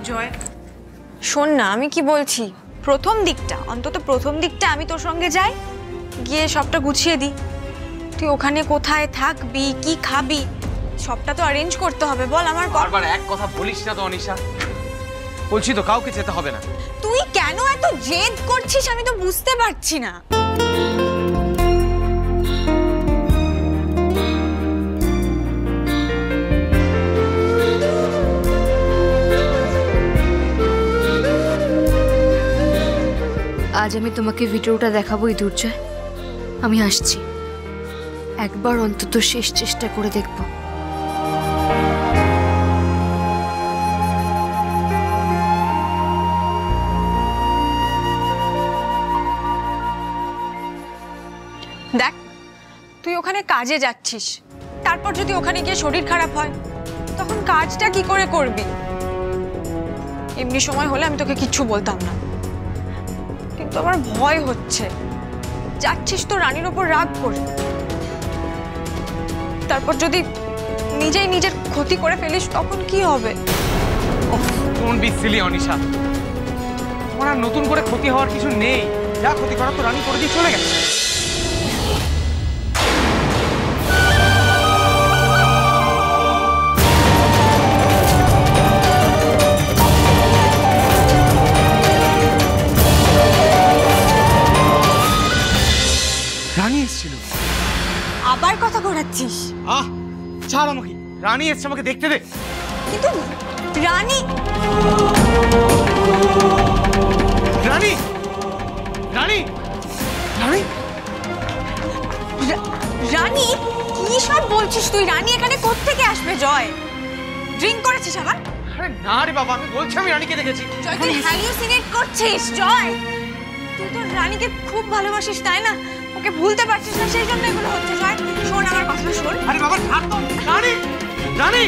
জয় শোন না, আমি কি বলছি, প্রথম দিকটা আমি তোর সঙ্গে যাই, গিয়ে সবটা গুছিয়ে দিই। তুই ওখানে কোথায় থাকবি, কি খাবি, সবটা তো অ্যারেঞ্জ করতে হবে। বল আমার। বারবার এক কথা বলিস না তো অনিশা, বলছি তো কাউকে যেতে হবে না। তুই কেন এত জেদ করছিস আমি তো বুঝতে পারছি না। আজ আমি তোমাকে ভিডিওটা দেখাবোই দুর্জয়। আমি আসছি, একবার অন্তত শেষ চেষ্টা করে দেখব। দেখ, তুই ওখানে কাজে যাচ্ছিস, তারপর যদি ওখানে গিয়ে শরীর খারাপ হয় তখন কাজটা কি করে করবি? এমনি সময় হলে আমি তোকে কিচ্ছু বলতাম না, কিন্তু আমার ভয় হচ্ছে। যাচ্ছিস তো রানীর ওপর রাগ করে, তারপর যদি নিজেই নিজের ক্ষতি করে ফেলিস তখন কি হবে? ডোন্ট বি সিলি অনিশা, তোমার আর নতুন করে ক্ষতি হওয়ার কিছু নেই। যা ক্ষতি করার তো রানী করে দিয়ে চলে গেছে। রানী এসেছিল, আবার কথা ঘোরাচ্ছিস? ছাড় আমাকে, রানী এসছে, আমাকে দেখতে দে। কিন্তু রানী রানী রানী রানী রানী কি সব বলছিস তুই? রানী এখানে কোত্থেকে আসবে? জয়, ড্রিঙ্ক করেছিস আবার? আরে না রে বাবা, আমি বলছি আমি রানীকে দেখেছি। জয়, তুই হ্যালুসিনেট করছিস। জয়, তুই তো রানীকে খুব ভালোবাসিস তাই না? ওকে ভুলতে পারছিস না, সেই জন্য এগুলো হচ্ছে। জয় শোন আমার কথাটা শোন। আরে বাবা ছাড় তো। রানী রানী